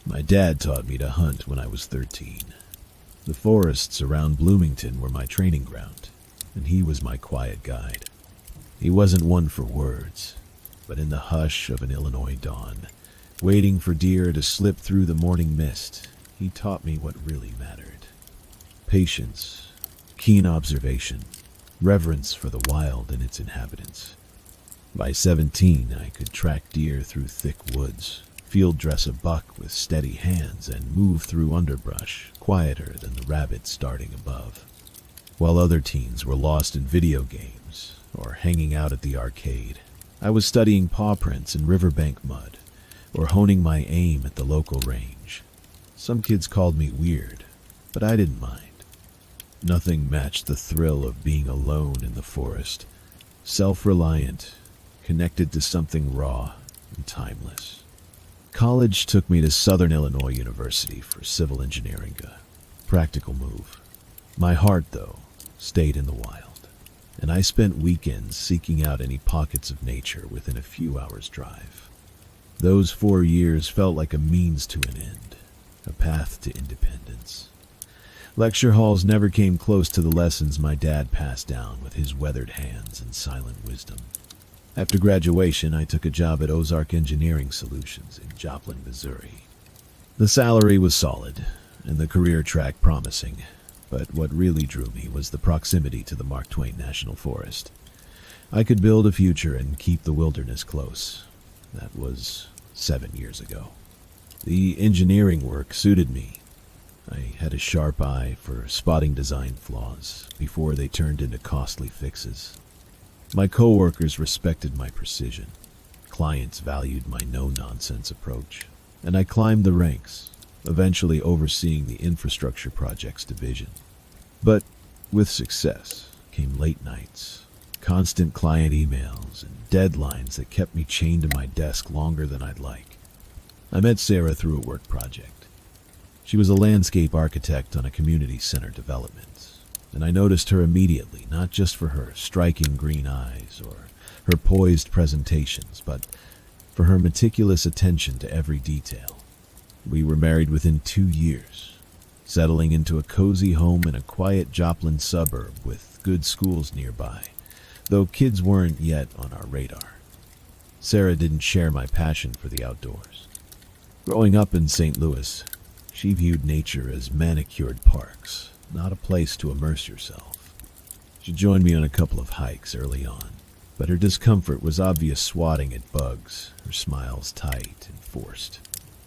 My dad taught me to hunt when I was 13. The forests around Bloomington were my training ground, and he was my quiet guide. He wasn't one for words, but in the hush of an Illinois dawn, waiting for deer to slip through the morning mist, he taught me what really mattered. Patience, keen observation, reverence for the wild and its inhabitants. By 17, I could track deer through thick woods, field dress a buck with steady hands, and move through underbrush quieter than the rabbits darting above. While other teens were lost in video games or hanging out at the arcade, I was studying paw prints in riverbank mud or honing my aim at the local range. Some kids called me weird, but I didn't mind. Nothing matched the thrill of being alone in the forest, self-reliant, connected to something raw and timeless. College took me to Southern Illinois University for civil engineering, a practical move. My heart, though, stayed in the wild, and I spent weekends seeking out any pockets of nature within a few hours' drive. Those 4 years felt like a means to an end, a path to independence. Lecture halls never came close to the lessons my dad passed down with his weathered hands and silent wisdom. After graduation, I took a job at Ozark Engineering Solutions in Joplin, Missouri. The salary was solid, and the career track promising, but what really drew me was the proximity to the Mark Twain National Forest. I could build a future and keep the wilderness close. That was 7 years ago. The engineering work suited me. I had a sharp eye for spotting design flaws before they turned into costly fixes. My coworkers respected my precision. Clients valued my no-nonsense approach, and I climbed the ranks, eventually overseeing the infrastructure projects division. But with success came late nights, constant client emails, and deadlines that kept me chained to my desk longer than I'd like. I met Sarah through a work project. She was a landscape architect on a community center development, and I noticed her immediately, not just for her striking green eyes or her poised presentations, but for her meticulous attention to every detail. We were married within 2 years, settling into a cozy home in a quiet Joplin suburb with good schools nearby, though kids weren't yet on our radar. Sarah didn't share my passion for the outdoors. Growing up in St. Louis, she viewed nature as manicured parks, not a place to immerse yourself. She joined me on a couple of hikes early on, but her discomfort was obvious swatting at bugs, her smiles tight and forced.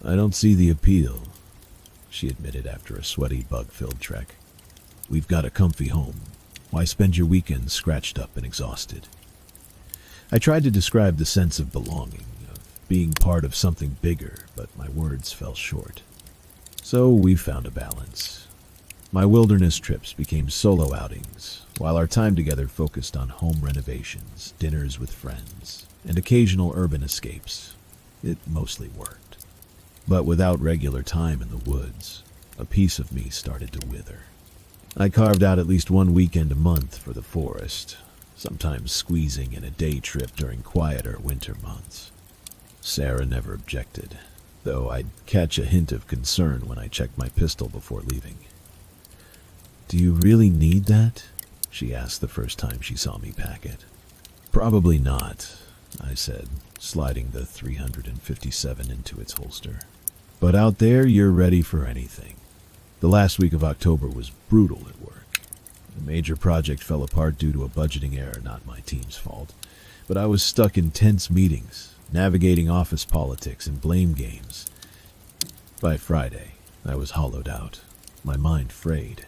"I don't see the appeal," she admitted after a sweaty bug-filled trek. "We've got a comfy home. Why spend your weekends scratched up and exhausted?" I tried to describe the sense of belonging, of being part of something bigger, but my words fell short. So we found a balance. My wilderness trips became solo outings, while our time together focused on home renovations, dinners with friends, and occasional urban escapes. It mostly worked. But without regular time in the woods, a piece of me started to wither. I carved out at least one weekend a month for the forest, sometimes squeezing in a day trip during quieter winter months. Sarah never objected, though I'd catch a hint of concern when I checked my pistol before leaving. "Do you really need that?" she asked the first time she saw me pack it. "Probably not," I said, sliding the .357 into its holster. "But out there, you're ready for anything." The last week of October was brutal at work. A major project fell apart due to a budgeting error, not my team's fault. But I was stuck in tense meetings, navigating office politics and blame games. By Friday, I was hollowed out, my mind frayed.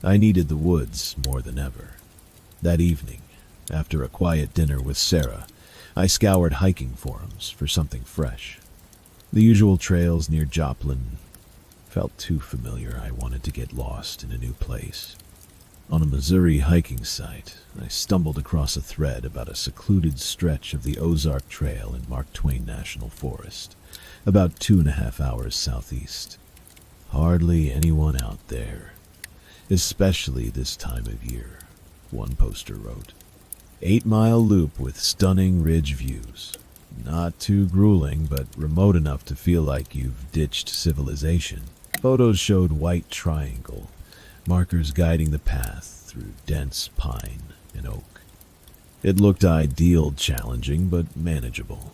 I needed the woods more than ever. That evening, after a quiet dinner with Sarah, I scoured hiking forums for something fresh. The usual trails near Joplin felt too familiar. I wanted to get lost in a new place. On a Missouri hiking site, I stumbled across a thread about a secluded stretch of the Ozark Trail in Mark Twain National Forest, about 2.5 hours southeast. "Hardly anyone out there, especially this time of year," one poster wrote. 8-mile loop with stunning ridge views. Not too grueling, but remote enough to feel like you've ditched civilization. Photos showed white triangle, markers guiding the path through dense pine and oak. It looked ideal, challenging, but manageable.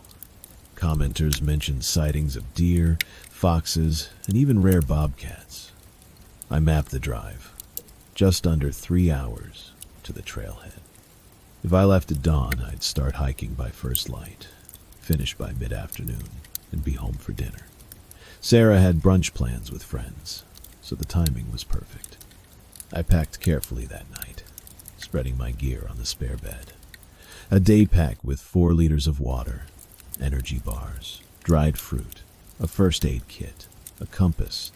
Commenters mentioned sightings of deer, foxes, and even rare bobcats. I mapped the drive. Just under 3 hours to the trailhead. If I left at dawn, I'd start hiking by first light, finish by mid-afternoon, and be home for dinner. Sarah had brunch plans with friends, so the timing was perfect. I packed carefully that night, spreading my gear on the spare bed. A day pack with 4 liters of water, energy bars, dried fruit, a first aid kit, a compass,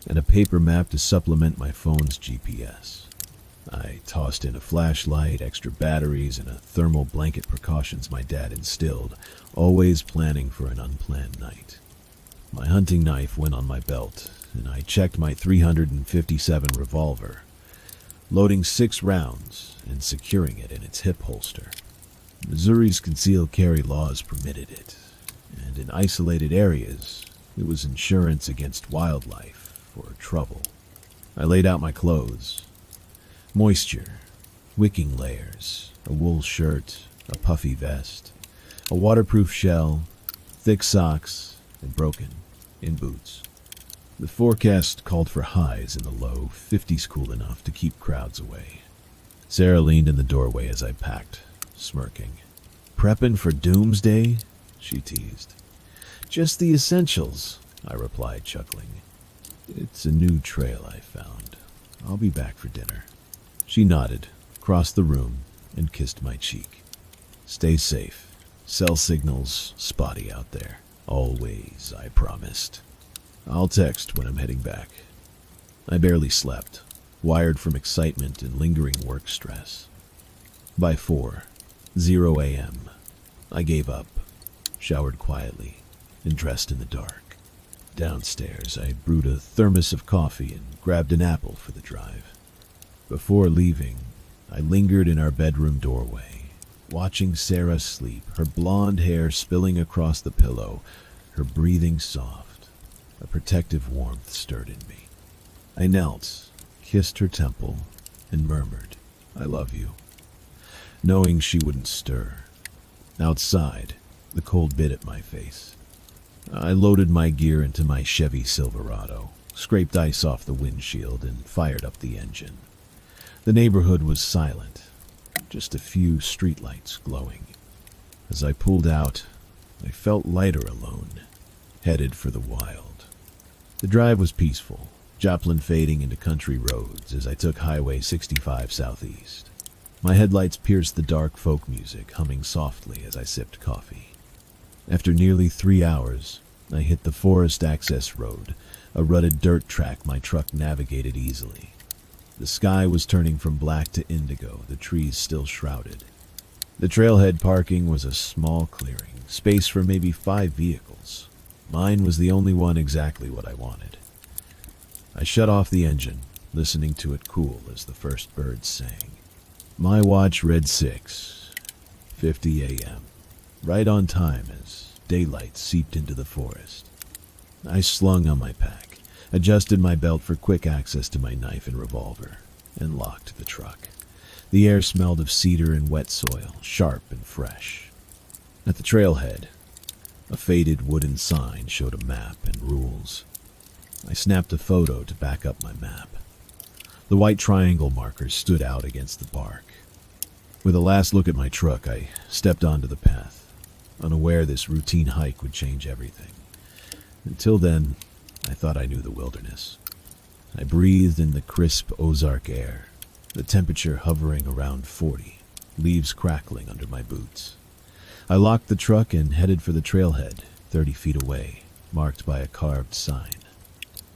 and a paper map to supplement my phone's GPS. I tossed in a flashlight, extra batteries, and a thermal blanket precautions my dad instilled, always planning for an unplanned night. My hunting knife went on my belt, and I checked my .357 revolver, loading 6 rounds and securing it in its hip holster. Missouri's concealed carry laws permitted it, and in isolated areas, it was insurance against wildlife or trouble. I laid out my clothes. Moisture, wicking layers, a wool shirt, a puffy vest, a waterproof shell, thick socks, and broken-in boots. The forecast called for highs in the low 50s, cool enough to keep crowds away. Sarah leaned in the doorway as I packed, smirking. "Prepping for doomsday?" she teased. "Just the essentials," I replied, chuckling. "It's a new trail I found. I'll be back for dinner." She nodded, crossed the room, and kissed my cheek. "Stay safe. Cell signal's spotty out there. Always, I promised. I'll text when I'm heading back." I barely slept, wired from excitement and lingering work stress. By 4:00 a.m., I gave up, showered quietly, and dressed in the dark. Downstairs, I brewed a thermos of coffee and grabbed an apple for the drive. Before leaving, I lingered in our bedroom doorway, watching Sarah sleep, her blonde hair spilling across the pillow, her breathing soft. A protective warmth stirred in me. I knelt, kissed her temple, and murmured, "I love you," knowing she wouldn't stir. Outside, the cold bit at my face. I loaded my gear into my Chevy Silverado, scraped ice off the windshield, and fired up the engine. The neighborhood was silent, just a few streetlights glowing. As I pulled out, I felt lighter alone, headed for the wild. The drive was peaceful, Joplin fading into country roads as I took Highway 65 southeast. My headlights pierced the dark folk music, humming softly as I sipped coffee. After nearly 3 hours, I hit the forest access road, a rutted dirt track my truck navigated easily. The sky was turning from black to indigo, the trees still shrouded. The trailhead parking was a small clearing, space for maybe 5 vehicles. Mine was the only one exactly what I wanted. I shut off the engine, listening to it cool as the first birds sang. My watch read 6:50 a.m., right on time as daylight seeped into the forest. I slung on my pack, adjusted my belt for quick access to my knife and revolver, and locked the truck. The air smelled of cedar and wet soil, sharp and fresh. At the trailhead, a faded wooden sign showed a map and rules. I snapped a photo to back up my map. The white triangle markers stood out against the bark. With a last look at my truck, I stepped onto the path, unaware this routine hike would change everything. Until then, I thought I knew the wilderness. I breathed in the crisp Ozark air, the temperature hovering around 40, leaves crackling under my boots. I locked the truck and headed for the trailhead, 30 feet away, marked by a carved sign.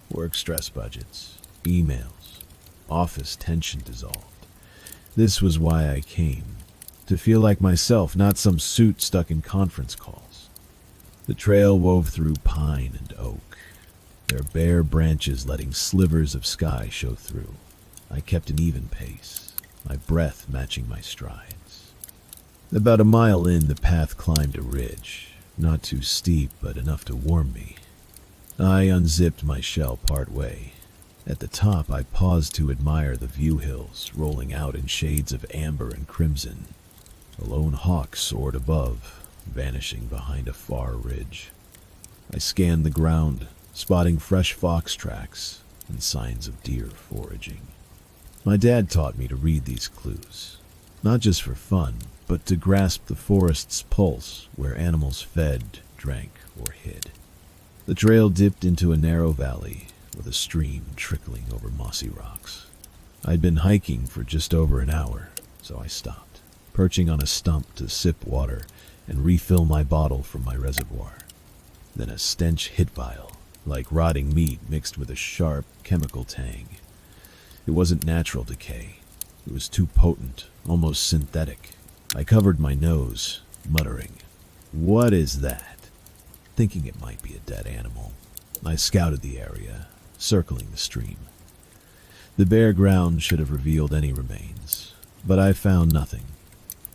Work stress budgets, emails, office tension dissolved. This was why I came, to feel like myself, not some suit stuck in conference calls. The trail wove through pine and oak, their bare branches letting slivers of sky show through. I kept an even pace, my breath matching my strides. About a mile in, the path climbed a ridge, not too steep but enough to warm me. I unzipped my shell part way. At the top, I paused to admire the view hills rolling out in shades of amber and crimson. A lone hawk soared above, vanishing behind a far ridge. I scanned the ground, spotting fresh fox tracks and signs of deer foraging. My dad taught me to read these clues, not just for fun, but to grasp the forest's pulse where animals fed, drank, or hid. The trail dipped into a narrow valley with a stream trickling over mossy rocks. I'd been hiking for just over an hour, so I stopped, perching on a stump to sip water and refill my bottle from my reservoir. Then a stench hit vial, like rotting meat mixed with a sharp chemical tang. It wasn't natural decay. It was too potent, almost synthetic. I covered my nose, muttering, "What is that?" Thinking it might be a dead animal. I scouted the area, circling the stream. The bare ground should have revealed any remains, but I found nothing.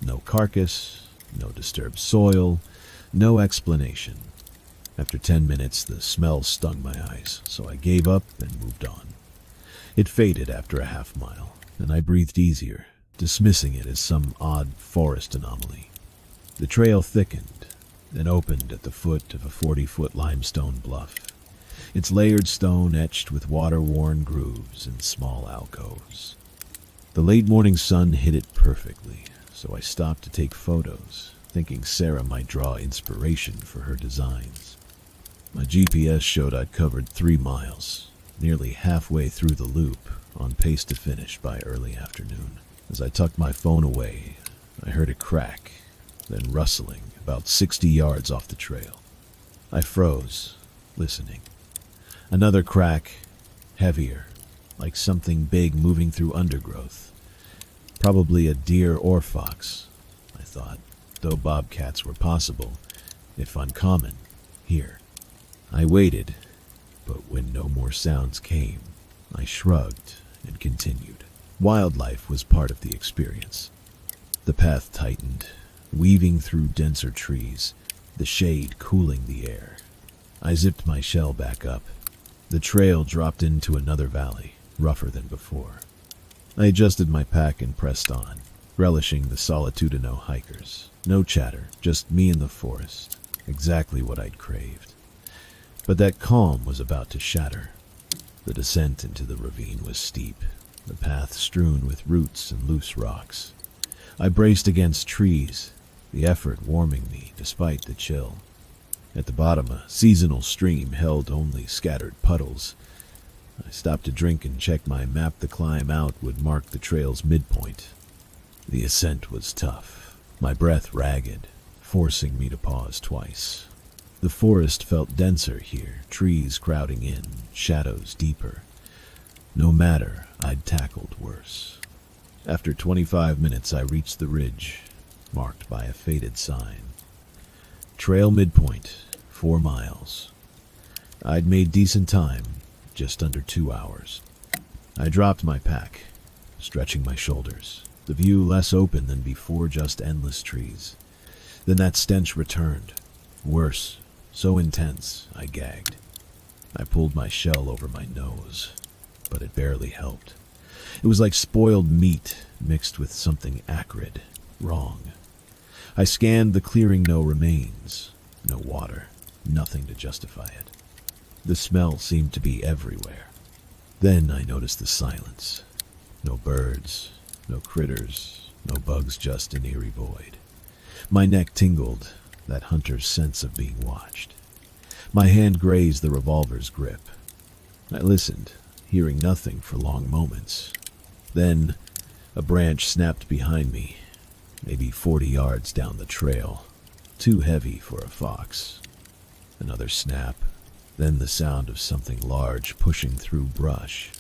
No carcass, no disturbed soil, no explanation. After 10 minutes, the smell stung my eyes, so I gave up and moved on. It faded after a half mile, and I breathed easier, dismissing it as some odd forest anomaly. The trail thickened, then opened at the foot of a 40-foot limestone bluff, its layered stone etched with water-worn grooves and small alcoves. The late morning sun hit it perfectly, so I stopped to take photos, thinking Sarah might draw inspiration for her designs. My GPS showed I'd covered 3 miles, nearly halfway through the loop, on pace to finish by early afternoon. As I tucked my phone away, I heard a crack, then rustling about 60 yards off the trail. I froze, listening. Another crack, heavier, like something big moving through undergrowth. Probably a deer or fox, I thought, though bobcats were possible, if uncommon, here. I waited, but when no more sounds came, I shrugged and continued. Wildlife was part of the experience. The path tightened, weaving through denser trees, the shade cooling the air. I zipped my shell back up. The trail dropped into another valley, rougher than before. I adjusted my pack and pressed on, relishing the solitude of no hikers. No chatter, just me in the forest, exactly what I'd craved. But that calm was about to shatter. The descent into the ravine was steep, the path strewn with roots and loose rocks. I braced against trees, the effort warming me despite the chill. At the bottom, a seasonal stream held only scattered puddles. I stopped to drink and check my map. The climb out would mark the trail's midpoint. The ascent was tough, my breath ragged, forcing me to pause twice. The forest felt denser here, trees crowding in, shadows deeper. No matter, I'd tackled worse. After 25 minutes, I reached the ridge, marked by a faded sign. Trail midpoint, 4 miles. I'd made decent time, just under 2 hours. I dropped my pack, stretching my shoulders, the view less open than before, just endless trees. Then that stench returned, worse, so intense, I gagged. I pulled my shell over my nose, but it barely helped. It was like spoiled meat mixed with something acrid, wrong. I scanned the clearing. No remains, no water, nothing to justify it. The smell seemed to be everywhere. Then I noticed the silence. No birds, no critters, no bugs, just an eerie void. My neck tingled, that hunter's sense of being watched. My hand grazed the revolver's grip. I listened, hearing nothing for long moments. Then, a branch snapped behind me, maybe 40 yards down the trail, too heavy for a fox. Another snap, then the sound of something large pushing through brush.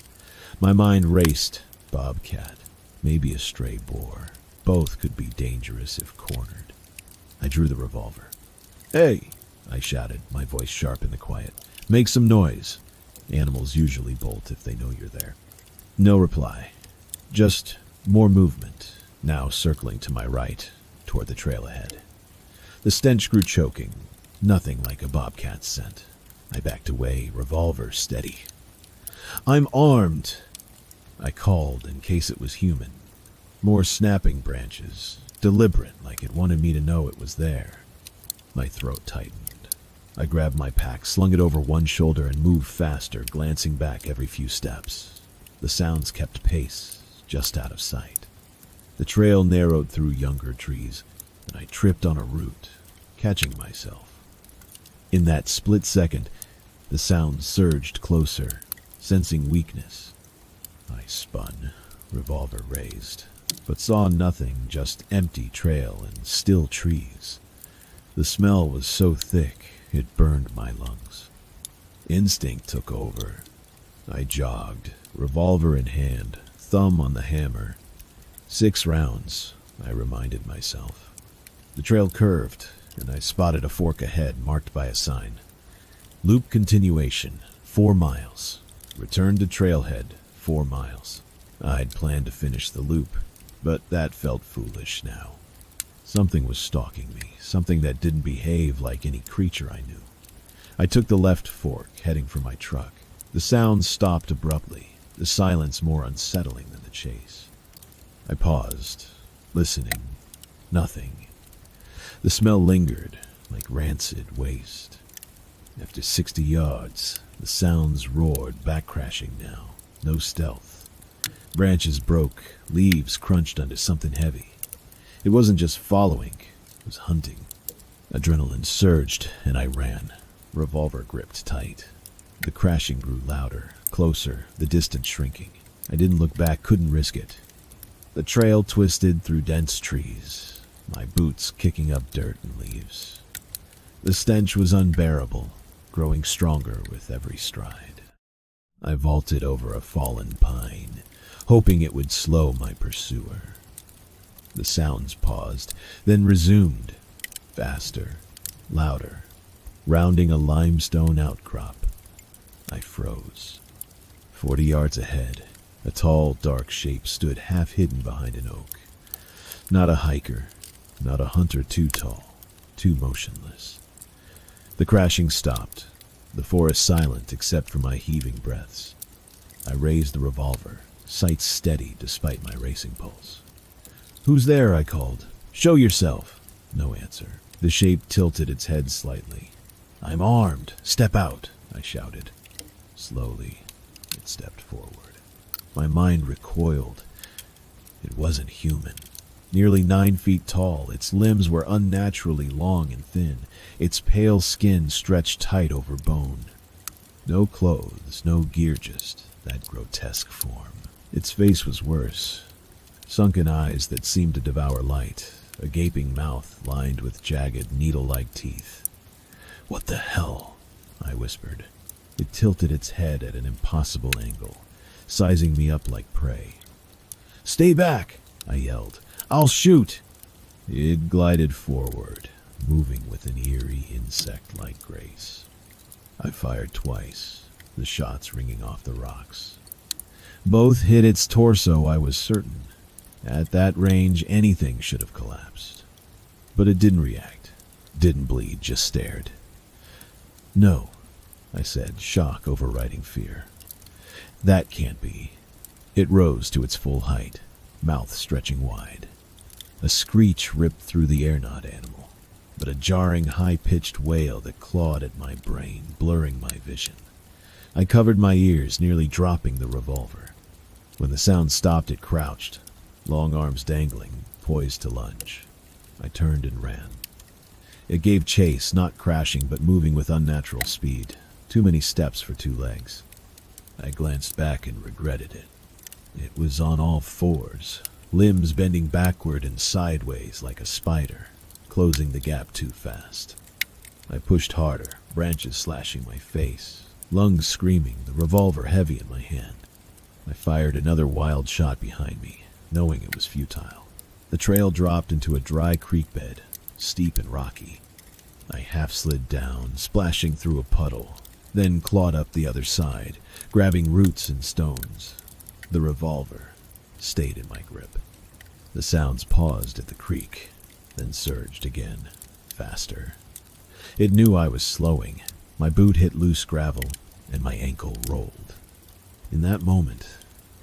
My mind raced. Bobcat, maybe a stray boar. Both could be dangerous if cornered. I drew the revolver. "Hey!" I shouted, my voice sharp in the quiet. "Make some noise." Animals usually bolt if they know you're there. No reply. Just more movement, now circling to my right, toward the trail ahead. The stench grew choking, Nothing like a bobcat's scent. I backed away, revolver steady. "I'm armed," I called in case it was human. More snapping branches, deliberate, like it wanted me to know it was there. My throat tightened. I grabbed my pack, slung it over one shoulder, and moved faster, glancing back every few steps. The sounds kept pace, just out of sight. The trail narrowed through younger trees, and I tripped on a root, catching myself. In that split second, the sound surged closer, sensing weakness. I spun, revolver raised, but saw nothing, just empty trail and still trees. The smell was so thick, it burned my lungs. Instinct took over. I jogged, revolver in hand, thumb on the hammer. 6 rounds, I reminded myself. The trail curved, and I spotted a fork ahead marked by a sign. Loop continuation, 4 miles. Return to trailhead, 4 miles. I'd planned to finish the loop, but that felt foolish now. Something was stalking me, something that didn't behave like any creature I knew. I took the left fork, heading for my truck. The sound stopped abruptly, the silence more unsettling than the chase. I paused, listening. Nothing. The smell lingered, like rancid waste. After 60 yards, the sounds roared, back crashing now. No stealth. Branches broke, leaves crunched under something heavy. It wasn't just following, it was hunting. Adrenaline surged, and I ran, revolver gripped tight. The crashing grew louder, closer, the distance shrinking. I didn't look back, couldn't risk it. The trail twisted through dense trees, my boots kicking up dirt and leaves. The stench was unbearable, growing stronger with every stride. I vaulted over a fallen pine, hoping it would slow my pursuer. The sounds paused, then resumed, faster, louder, rounding a limestone outcrop. I froze. 40 yards ahead, a tall, dark shape stood half hidden behind an oak. Not a hiker, not a hunter too tall, too motionless. The crashing stopped, the forest silent except for my heaving breaths. I raised the revolver, sights steady despite my racing pulse. "Who's there?" I called. "Show yourself." No answer. The shape tilted its head slightly. "I'm armed. Step out," I shouted. Slowly, it stepped forward. My mind recoiled. It wasn't human. Nearly 9 feet tall, its limbs were unnaturally long and thin, its pale skin stretched tight over bone. No clothes, no gear, just that grotesque form. Its face was worse. Sunken eyes that seemed to devour light, a gaping mouth lined with jagged, needle-like teeth. "What the hell?" I whispered. It tilted its head at an impossible angle, sizing me up like prey. "Stay back!" I yelled. "I'll shoot!" It glided forward, moving with an eerie, insect-like grace. I fired twice, the shots ringing off the rocks. Both hit its torso, I was certain. At that range, anything should have collapsed. But it didn't react, didn't bleed, just stared. "No," I said, shock overriding fear. "That can't be." It rose to its full height, mouth stretching wide. A screech ripped through the air, not animal, but a jarring, high-pitched wail that clawed at my brain, blurring my vision. I covered my ears, nearly dropping the revolver. When the sound stopped, it crouched, long arms dangling, poised to lunge. I turned and ran. It gave chase, not crashing, but moving with unnatural speed. Too many steps for 2 legs. I glanced back and regretted it. It was on all fours, limbs bending backward and sideways like a spider, closing the gap too fast. I pushed harder, branches slashing my face, lungs screaming, the revolver heavy in my hand. I fired another wild shot behind me, knowing it was futile. The trail dropped into a dry creek bed, steep and rocky. I half slid down, splashing through a puddle, then clawed up the other side, grabbing roots and stones. The revolver stayed in my grip. The sounds paused at the creek, then surged again, faster. It knew I was slowing. My boot hit loose gravel, and my ankle rolled. In that moment,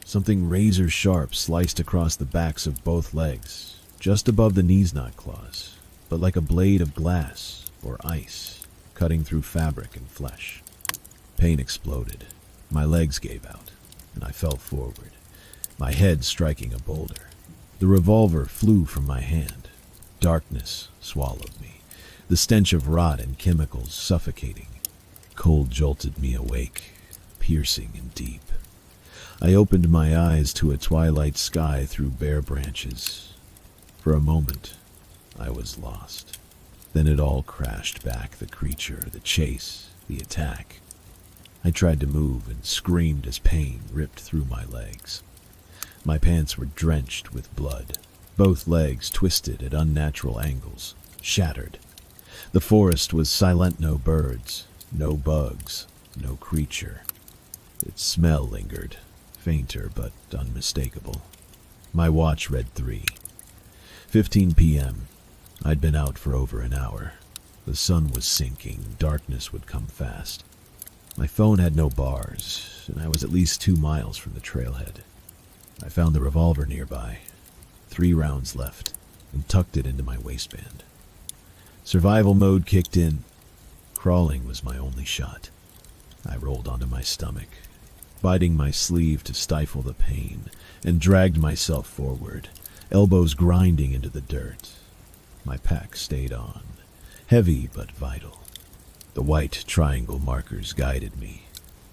something razor sharp sliced across the backs of both legs, just above the knees knot claws, but like a blade of glass or ice, cutting through fabric and flesh. Pain exploded. My legs gave out, and I fell forward, my head striking a boulder. The revolver flew from my hand. Darkness swallowed me, the stench of rot and chemicals suffocating. Cold jolted me awake, piercing and deep. I opened my eyes to a twilight sky through bare branches. For a moment, I was lost. Then it all crashed back, the creature, the chase, the attack. I tried to move and screamed as pain ripped through my legs. My pants were drenched with blood, both legs twisted at unnatural angles, shattered. The forest was silent, no birds, no bugs, no creature. Its smell lingered, fainter but unmistakable. My watch read 3:15 p.m. I'd been out for over an hour. The sun was sinking, darkness would come fast. My phone had no bars, and I was at least 2 miles from the trailhead. I found the revolver nearby, 3 rounds left, and tucked it into my waistband. Survival mode kicked in. Crawling was my only shot. I rolled onto my stomach, biting my sleeve to stifle the pain, and dragged myself forward, elbows grinding into the dirt. My pack stayed on, heavy but vital. The white triangle markers guided me,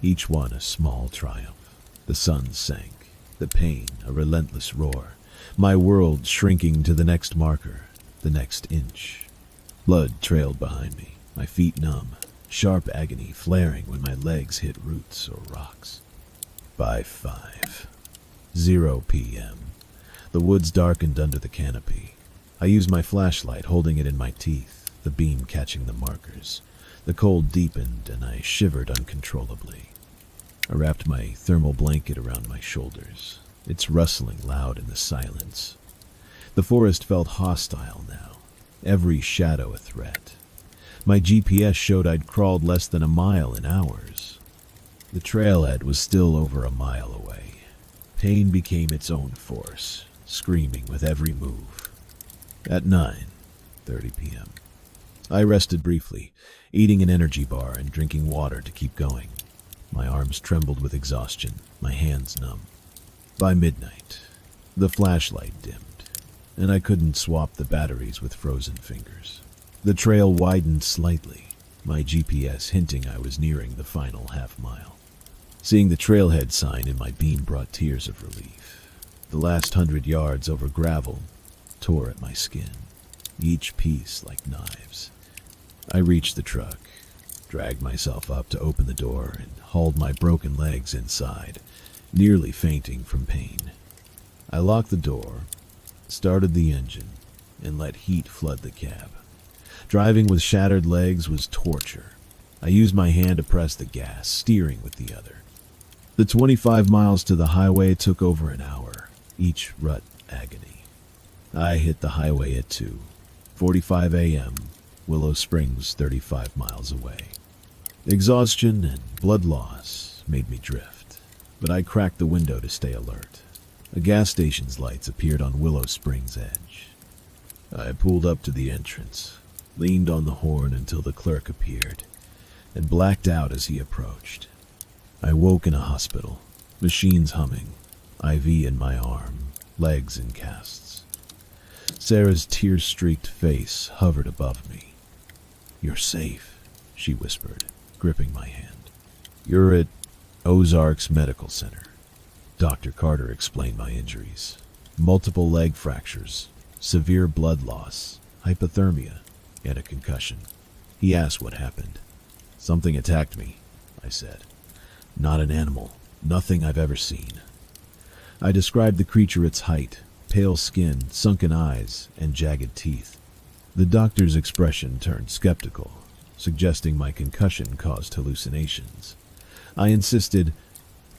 each one a small triumph. The sun sank, the pain a relentless roar, my world shrinking to the next marker, the next inch. Blood trailed behind me, my feet numb, sharp agony flaring when my legs hit roots or rocks. By 5:00 p.m., the woods darkened under the canopy. I used my flashlight, holding it in my teeth, the beam catching the markers. The cold deepened, and I shivered uncontrollably. I wrapped my thermal blanket around my shoulders, its rustling loud in the silence. The forest felt hostile now, every shadow a threat. My GPS showed I'd crawled less than a mile in hours. The trailhead was still over a mile away. Pain became its own force, screaming with every move. At 9:30 p.m., I rested briefly, eating an energy bar and drinking water to keep going. My arms trembled with exhaustion, my hands numb. By midnight, the flashlight dimmed, and I couldn't swap the batteries with frozen fingers. The trail widened slightly, my GPS hinting I was nearing the final half mile. Seeing the trailhead sign in my beam brought tears of relief. The last 100 yards over gravel tore at my skin, each piece like knives. I reached the truck, dragged myself up to open the door, and hauled my broken legs inside, nearly fainting from pain. I locked the door, started the engine, and let heat flood the cab. Driving with shattered legs was torture. I used my hand to press the gas, steering with the other. The 25 miles to the highway took over an hour, each rut agony. I hit the highway at 2:45 a.m., Willow Springs 35 miles away. Exhaustion and blood loss made me drift, but I cracked the window to stay alert. A gas station's lights appeared on Willow Springs' edge. I pulled up to the entrance, leaned on the horn until the clerk appeared, and blacked out as he approached. I woke in a hospital, machines humming, IV in my arm, legs in casts. Sarah's tear-streaked face hovered above me. "You're safe," she whispered, gripping my hand. "You're at Ozarks Medical Center." Dr. Carter explained my injuries. Multiple leg fractures, severe blood loss, hypothermia, and a concussion. He asked what happened. "Something attacked me," I said. "Not an animal, nothing I've ever seen." I described the creature, its height, pale skin, sunken eyes, and jagged teeth. The doctor's expression turned skeptical, suggesting my concussion caused hallucinations. I insisted,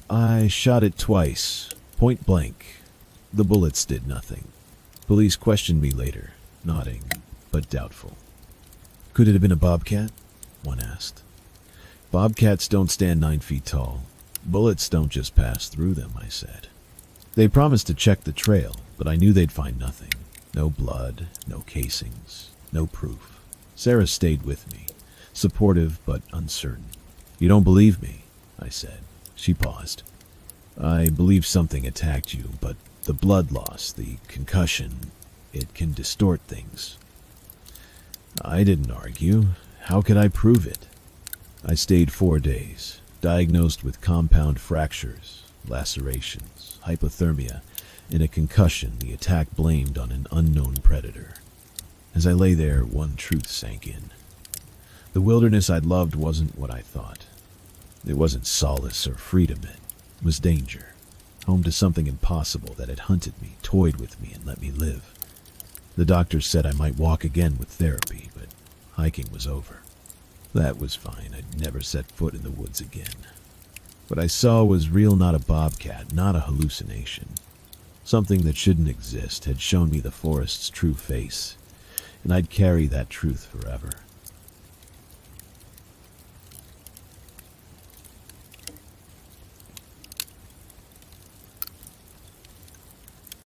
"I shot it twice, point blank. The bullets did nothing." Police questioned me later, nodding, but doubtful. Could it have been a bobcat? One asked. Bobcats don't stand 9 feet tall. Bullets don't just pass through them, I said. They promised to check the trail, but I knew they'd find nothing. No blood, no casings, no proof. Sarah stayed with me, supportive but uncertain. You don't believe me, I said. She paused. I believe something attacked you, but the blood loss, the concussion, it can distort things. I didn't argue. How could I prove it? I stayed 4 days, diagnosed with compound fractures, lacerations, hypothermia, and a concussion the attack blamed on an unknown predator. As I lay there, one truth sank in. The wilderness I'd loved wasn't what I thought. It wasn't solace or freedom, it was danger. Home to something impossible that had hunted me, toyed with me, and let me live. The doctor said I might walk again with therapy, but hiking was over. That was fine. I'd never set foot in the woods again. What I saw was real, not a bobcat, not a hallucination. Something that shouldn't exist had shown me the forest's true face, and I'd carry that truth forever.